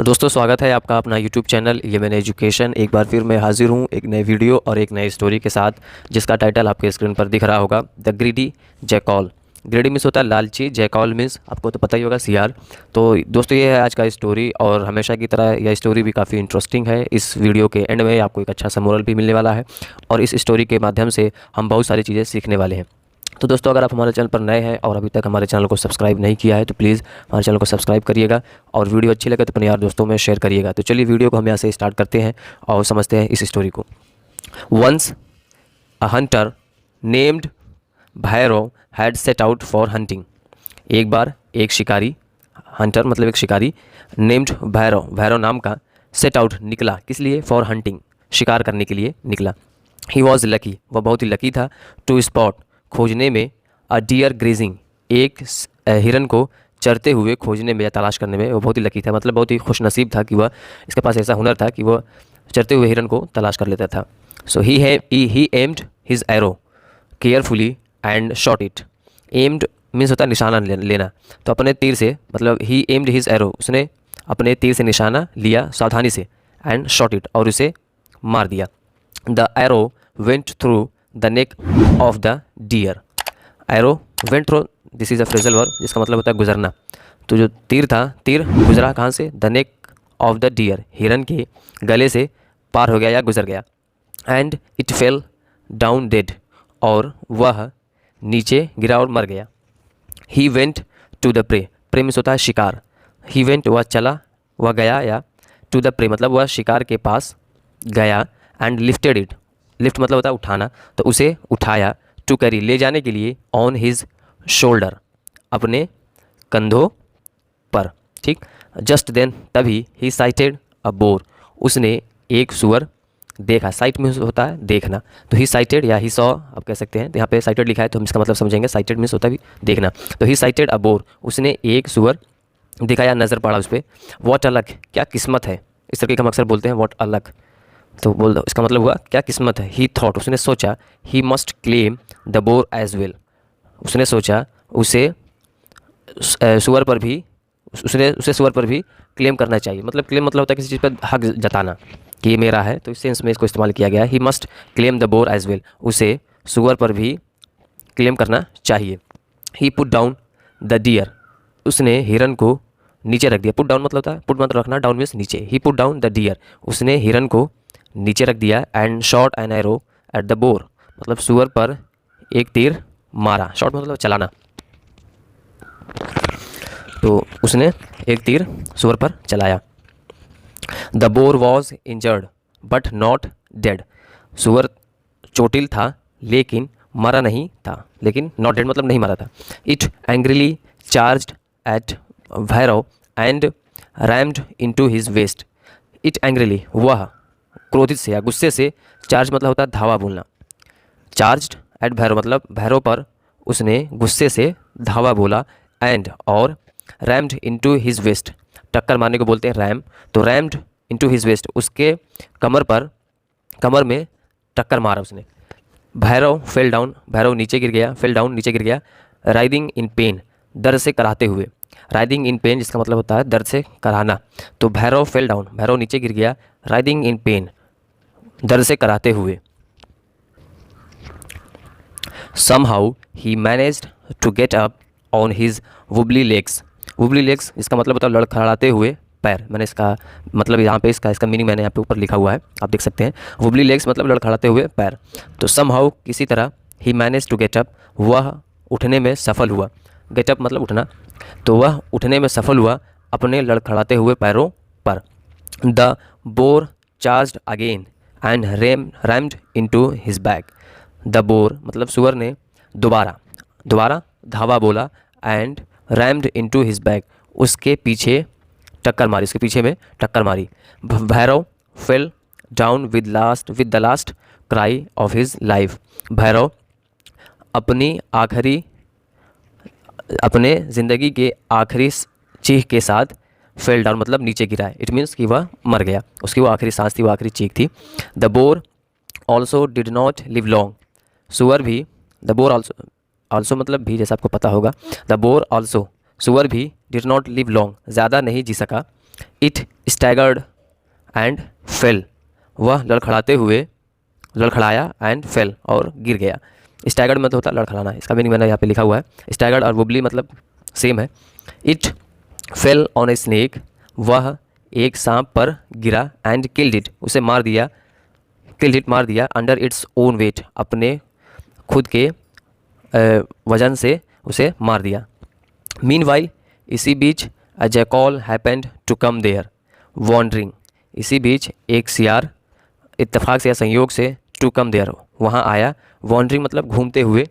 तो दोस्तों स्वागत है आपका अपना यूट्यूब चैनल ये मैंने एजुकेशन। एक बार फिर मैं हाजिर हूँ एक नए वीडियो और एक नई स्टोरी के साथ, जिसका टाइटल आपके स्क्रीन पर दिख रहा होगा, the greedy jackal. Greedy means होता है लालची, जैकॉल मीन्स आपको तो पता ही होगा सियार। तो दोस्तों ये है आज का स्टोरी, और हमेशा की तरह यह स्टोरी भी काफ़ी इंटरेस्टिंग है। इस वीडियो के एंड में आपको एक अच्छा सा मोरल भी मिलने वाला है, और इस स्टोरी के माध्यम से हम बहुत सारी चीज़ें सीखने वाले हैं। तो दोस्तों अगर आप हमारे चैनल पर नए हैं और अभी तक हमारे चैनल को सब्सक्राइब नहीं किया है तो प्लीज़ हमारे चैनल को सब्सक्राइब करिएगा, और वीडियो अच्छी लगे तो अपने यार दोस्तों में शेयर करिएगा। तो चलिए वीडियो को हम यहाँ से स्टार्ट करते हैं और समझते हैं इस स्टोरी को। Once a hunter named Bhairav had set out for hunting. एक बार एक शिकारी, हंटर मतलब एक शिकारी, नेम्ड भैरव, भैरव नाम का, सेट आउट निकला, किस लिए? फॉर हंटिंग, शिकार करने के लिए निकला। ही वॉज लकी, वह बहुत ही लकी था, टू स्पॉट, खोजने में, अ डियर ग्रेजिंग, एक हिरन को चरते हुए खोजने में या तलाश करने में वो बहुत ही लकी था, मतलब बहुत ही खुशनसीब था कि वह, इसके पास ऐसा हुनर था कि वह चरते हुए हिरन को तलाश कर लेता था। So he aimed his arrow carefully and shot it. Aimed means होता है निशाना लेना, तो अपने तीर से, मतलब ही एम्ड हिज एरो, उसने अपने तीर से निशाना लिया सावधानी से, एंड शॉट इट, और उसे मार दिया। The arrow went through the neck of the deer. Arrow went through, this is a phrasal verb, जिसका मतलब होता है गुजरना। तो जो तीर था, तीर गुजरा कहाँ से? The neck of the deer, हिरन के गले से पार हो गया या गुजर गया। And it fell down dead, और वह नीचे गिरा और मर गया। He went to the prey, prey means होता है शिकार। ही वेंट, वह चला, वह गया, या टू द प्रे मतलब वह शिकार के पास गया। एंड लिफ्टेड इट, लिफ्ट मतलब होता है उठाना, तो उसे उठाया, टू कैरी, ले जाने के लिए, ऑन हिज शोल्डर, अपने कंधों पर। ठीक, जस्ट देन, तभी, ही साइटेड अ बोर, उसने एक सुअर देखा। साइट मीन्स होता है देखना, तो ही साइटेड या ही सॉ आप कह सकते हैं। यहाँ पे साइटेड लिखा है तो हम इसका मतलब समझेंगे, साइटेड मीन्स होता है भी देखना। तो ही साइटेड अ बोर, उसने एक सुअर देखा या नज़र पड़ा उस पर। वॉट अ लक, क्या किस्मत है, इस तरीके का हम अक्सर बोलते हैं, वॉट अ लक। तो बोल दो, इसका मतलब हुआ क्या किस्मत है। ही थॉट, उसने सोचा, he must claim the boar as well, उसने सोचा उसे सुअर पर भी, उसे सुअर पर भी क्लेम करना चाहिए। मतलब क्लेम मतलब होता है किसी चीज़ पर हक जताना कि ये मेरा है, तो इस सेंस में इसको इस्तेमाल किया गया है। He must claim the boar as well, उसे सुअर पर भी क्लेम करना चाहिए। He put down the deer, उसने हिरन को नीचे रख दिया। पुट डाउन मतलब होता है, पुट मतलब रखना, डाउन मीन्स नीचे। ही पुट डाउन द डियर, उसने हिरन को नीचे रख दिया। And shot an arrow at the bore, मतलब सुअर पर एक तीर मारा। शॉट मतलब चलाना, तो उसने एक तीर सुअर पर चलाया। The bore was injured but not dead, सुअर चोटिल था लेकिन मरा नहीं था, लेकिन नॉट डेड मतलब नहीं मरा था। It angrily charged at Bhairav and rammed into his waist. It angrily, वह क्रोधित से या गुस्से से, चार्ज मतलब होता है धावा बोलना। चार्ज्ड एट भैरव मतलब भैरव पर उसने गुस्से से धावा बोला। एंड, और, रैम्ड इनटू हिज वेस्ट, टक्कर मारने को बोलते हैं रैम, तो रैम्ड इनटू हिज वेस्ट, उसके कमर पर, कमर में टक्कर मारा उसने। भैरव फेल डाउन, भैरव नीचे गिर गया, फेल डाउन नीचे गिर गया। राइडिंग इन पेन, दर्द से कराते हुए। राइडिंग इन पेन जिसका मतलब होता है दर्द से कराना, तो भैरव फेल डाउन, भैरव नीचे गिर गया। राइडिंग इन पेन, दर्द से कराते हुए। Somehow he managed to get up on his wobbly legs. wobbly legs इसका मतलब होता है लड़खड़ाते हुए पैर। मैंने इसका मतलब यहाँ पे इसका मीनिंग मैंने यहाँ पे ऊपर लिखा हुआ है, आप देख सकते हैं। wobbly legs मतलब लड़खड़ाते हुए पैर। तो somehow किसी तरह, he managed to get up, वह उठने में सफल हुआ। get up मतलब उठना, तो वह उठने में सफल हुआ अपने लड़खड़ाते हुए पैरों पर। The boar charged again and rammed into his back. The bore मतलब सुअर ने दोबारा धावा बोला। And rammed into his back, उसके पीछे टक्कर मारी, उसके पीछे में टक्कर मारी। Bhairav fell down with the last cry of his life, Bhairav अपने ज़िंदगी के आखिरी चीख के साथ फेल डाउन मतलब नीचे गिरा है। इट मीन्स कि वह मर गया, उसकी वो आखिरी सांस थी, वो आखिरी चीख थी। The bore also did not live long, सुअर भी, द बोर ऑल्सो मतलब भी, जैसा आपको पता होगा। द बोर ऑल्सो, सुअर भी, डिड नॉट लिव लॉन्ग, ज़्यादा नहीं जी सका। इट स्टैगर्ड एंड फेल, वह लड़खड़ाया एंड फेल और गिर गया। स्टैगर्ड मतलब होता है लड़खड़ाना, इसका मीनिंग मैंने यहाँ पे लिखा हुआ है। स्टैगर्ड और वुबली मतलब सेम है। It fell on a snake, वह एक सांप पर गिरा, एंड किल्ड इट, उसे मार दिया, किल्ड इट मार दिया, अंडर इट्स ओन वेट, अपने खुद के वजन से उसे मार दिया। मीनवाइल, इसी बीच a jackal happened to come there wandering, इसी बीच एक सियार इत्तेफाक से या संयोग से टू कम देयर वहाँ आया, वॉन्डरिंग मतलब घूमते हुए।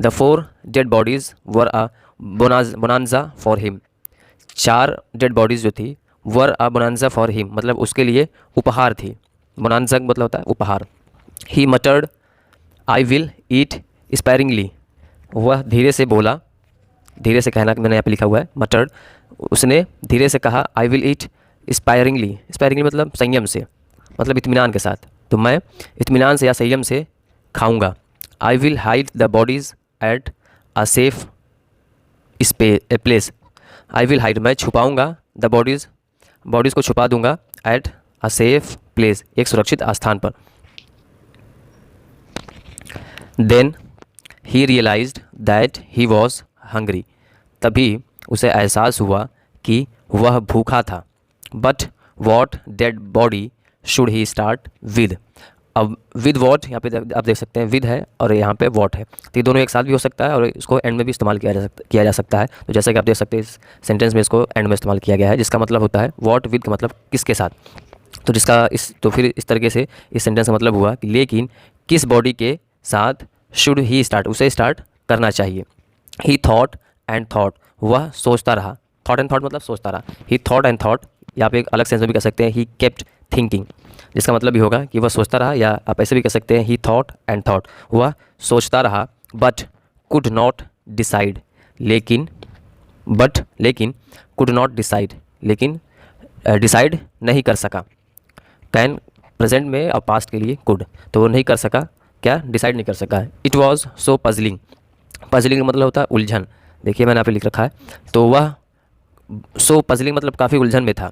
The 4 dead bodies were a bonanza for him, 4 dead bodies जो थी वर अ बोनांजा फॉर हिम मतलब उसके लिए उपहार थी। बोनांजा मतलब होता है उपहार। ही मटर्ड आई विल ईट स्पैरिंगली, वह धीरे से बोला, धीरे से कहना मैंने यहाँ पे लिखा हुआ है मटर्ड, उसने धीरे से कहा आई विल ईट स्पायरिंगली, स्पायरिंगली मतलब संयम से, मतलब इत्मीनान के साथ, तो मैं इत्मीनान से या संयम से खाऊंगा। I will hide the bodies at a safe place, I will hide मैं छुपाऊंगा, द बॉडीज़ को छुपा दूंगा, एट अ सेफ प्लेस एक सुरक्षित स्थान पर। Then he realised that he was hungry, तभी उसे एहसास हुआ कि वह भूखा था। But what dead body should he start with, अब विद वॉट यहाँ पे आप देख सकते हैं विद है और यहाँ पे वॉट है, तो ये दोनों एक साथ भी हो सकता है और इसको एंड में भी इस्तेमाल किया जा सकता है। तो जैसा कि आप देख सकते हैं इस सेंटेंस में इसको एंड में इस्तेमाल किया गया है, जिसका मतलब होता है वॉट विद का मतलब किसके साथ। तो फिर इस तरीके से इस सेंटेंस का मतलब हुआ कि लेकिन किस बॉडी के साथ शुड ही स्टार्ट, उसे स्टार्ट करना चाहिए। ही थॉट एंड थॉट, वह सोचता रहा, थॉट एंड थॉट मतलब सोचता रहा। ही थॉट एंड थॉट, या आप एक अलग सेंस में भी कह सकते हैं ही केप्ट थिंकिंग, जिसका मतलब भी होगा कि वह सोचता रहा, या आप ऐसे भी कह सकते हैं ही थॉट एंड थॉट, वह सोचता रहा। बट कुड नॉट डिसाइड, लेकिन कुड नॉट डिसाइड, लेकिन डिसाइड नहीं कर सका। कैन प्रेजेंट में और पास्ट के लिए कुड, तो वो नहीं कर सका, क्या डिसाइड नहीं कर सका। It was so puzzling, puzzling मतलब होता है उलझन, देखिए मैंने यहाँ पे लिख रखा है, तो वह सो पजलिंग मतलब काफ़ी उलझन में था।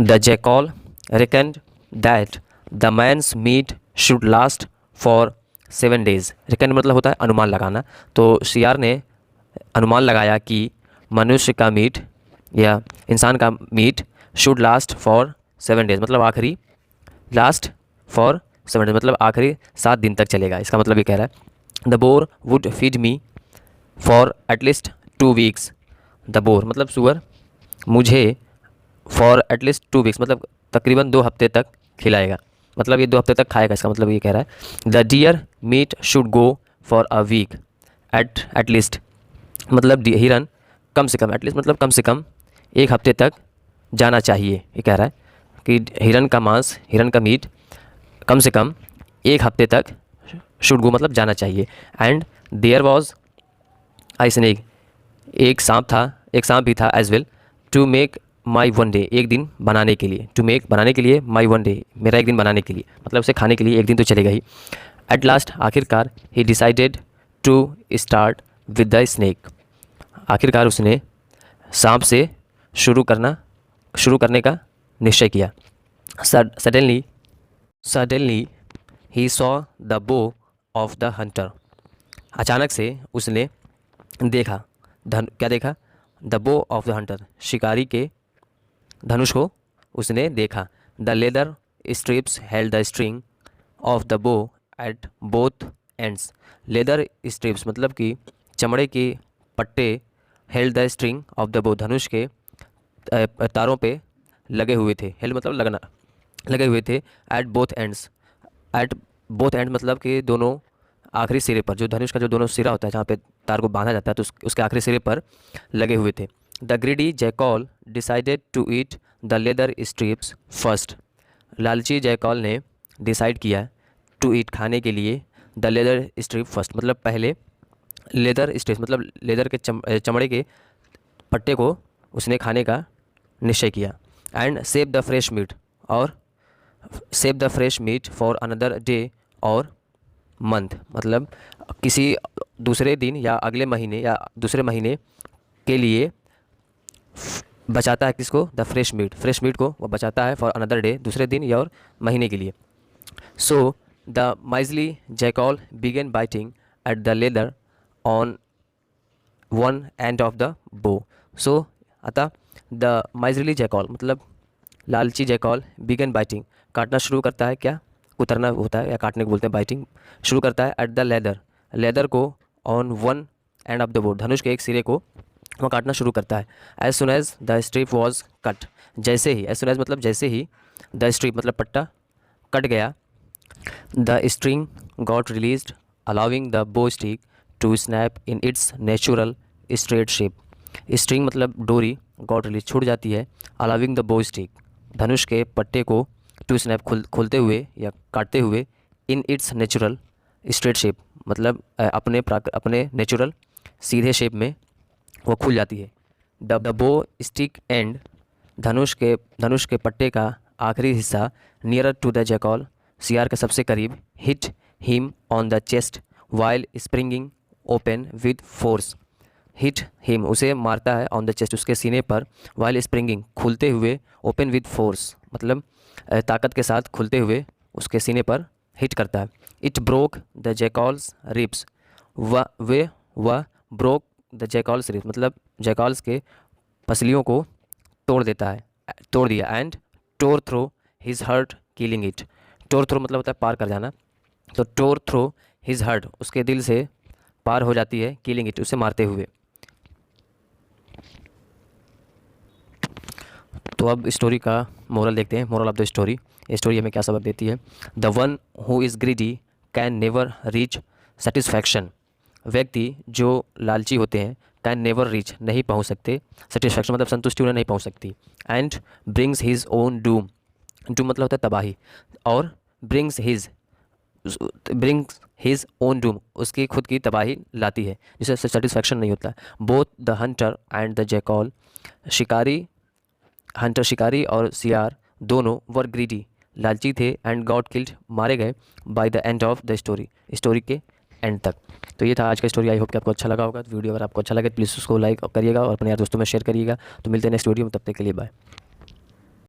The jackal reckoned that the man's meat should last for 7 days, reckoned मतलब होता है अनुमान लगाना, तो सियार ने अनुमान लगाया कि मनुष्य का मीट या इंसान का meat should last for 7 days मतलब आखिरी, लास्ट फॉर 7 days मतलब आखिरी 7 दिन तक चलेगा, इसका मतलब ये कह रहा है। The bore would feed me for at least 2 weeks, the bore मतलब सुअर मुझे फॉर एटलीस्ट 2 weeks मतलब तकरीबन 2 हफ्ते तक खिलाएगा, मतलब ये 2 हफ्ते तक खाएगा, इसका मतलब ये कह रहा है। The deer meat should go for a week at least मतलब हिरन कम से कम, एटलीस्ट मतलब कम से कम 1 हफ्ते तक जाना चाहिए, ये कह रहा है कि हिरन का मांस, हिरन का मीट कम से कम 1 हफ्ते तक शुड गो मतलब जाना चाहिए। And there was I snake, एक सांप भी था as well, to make my 1 day, एक दिन बनाने के लिए, टू मेक बनाने के लिए, माई 1 day मेरा एक दिन बनाने के लिए, मतलब उसे खाने के लिए एक दिन तो चलेगा ही। एट लास्ट आखिरकार he decided to start with the snake, आखिरकार उसने सांप से शुरू करने का निश्चय किया। Suddenly he saw the bow of the hunter, अचानक से उसने देखा, क्या देखा, the bow of the Hunter, शिकारी के धनुष को उसने देखा। The leather strips held the string of the bow at both ends, leather strips मतलब कि चमड़े के पट्टे, held the string of the bow धनुष के तारों पे लगे हुए थे, हेल्ड मतलब लगना, लगे हुए थे। एट बोथ एंड मतलब कि दोनों आखिरी सिरे पर, जो धनुष का जो दोनों सिरा होता है जहाँ पे तार को बांधा जाता है, तो उसके आखिरी सिरे पर लगे हुए थे। The greedy jackal decided to eat the leather strips first, लालची जैकॉल ने डिसाइड किया टू ईट खाने के लिए द लेदर स्ट्रिप फर्स्ट मतलब पहले लेदर स्ट्रिप्स मतलब लेदर के चमड़े के पट्टे को उसने खाने का निश्चय किया। And save the fresh meat, और save the fresh meat for another day or month मतलब किसी दूसरे दिन या अगले महीने या दूसरे महीने के लिए बचाता है किसको? The fresh meet, fresh meat को वो बचाता है फॉर अनदर डे, दूसरे दिन या और महीने के लिए। So the miserly jackal began biting at the leather on one end of the bow. So अतः द माइजली जैकॉल मतलब लालची जैकॉल बिगन बाइटिंग काटना शुरू करता है, क्या कुतरना होता है या काटने को बोलते हैं, बाइटिंग शुरू करता है एट द लेदर, लेदर को on one end of the board, धनुष के एक सिरे को वह काटना शुरू करता है। As soon as the strip was cut, जैसे ही, एज सुन एज मतलब जैसे ही, द स्ट्रिप मतलब पट्टा कट गया, the string got released allowing the bow stick to snap in its natural straight shape. String मतलब डोरी, गॉट रिलीज छूट जाती है, अलाउिंग द बो स्टिक धनुष के पट्टे को, टू स्नैप खोलते हुए या काटते हुए, इन इट्स नेचुरल स्ट्रेट शेप मतलब अपने नेचुरल सीधे शेप में वो खुल जाती है। द बो स्टिक एंड धनुष के पट्टे का आखिरी हिस्सा, नियरर टू द जैकॉल सियार के सबसे करीब, hit him on the chest while springing open with force, hit him उसे मारता है, ऑन द चेस्ट उसके सीने पर, वाइल स्प्रिंगिंग खुलते हुए, ओपन विद फोर्स मतलब ताकत के साथ खुलते हुए उसके सीने पर हिट करता है। It broke the jackal's ribs, वह ब्रोक द जैकॉल्स रिब्स मतलब जैकॉल्स के पसलियों को तोड़ दिया, and tore through his heart killing it, tore through मतलब होता है पार कर जाना, तो टोर थ्रो हिज हर्ट उसके दिल से पार हो जाती है, किलिंग इट उसे मारते हुए। तो अब स्टोरी का मोरल देखते हैं, moral of the story. Story हमें क्या सबक देती है? The one who is greedy can never reach satisfaction, व्यक्ति जो लालची होते हैं कैन नेवर रीच नहीं पहुंच सकते, सेटिस्फैक्शन मतलब संतुष्टि उन्हें नहीं पहुंच सकती, and brings his own Doom, Doom मतलब होता है तबाही, और ब्रिंग्स हिज ओन डूम उसकी खुद की तबाही लाती है, जिससे सेटिस्फैक्शन नहीं होता। Both the Hunter and the jackal, शिकारी और सियार दोनों वर ग्रीडी लालची थे, एंड गॉट किल्ड मारे गए, by the end of the story के एंड तक। तो ये था आज का स्टोरी। आई होप कि आपको अच्छा लगा होगा। तो वीडियो अगर आपको अच्छा लगे प्लीज़ उसको लाइक करिएगा और अपने यार दोस्तों में शेयर करिएगा। तो मिलते हैं नेक्स्ट वीडियो में, तब तक के लिए बाय।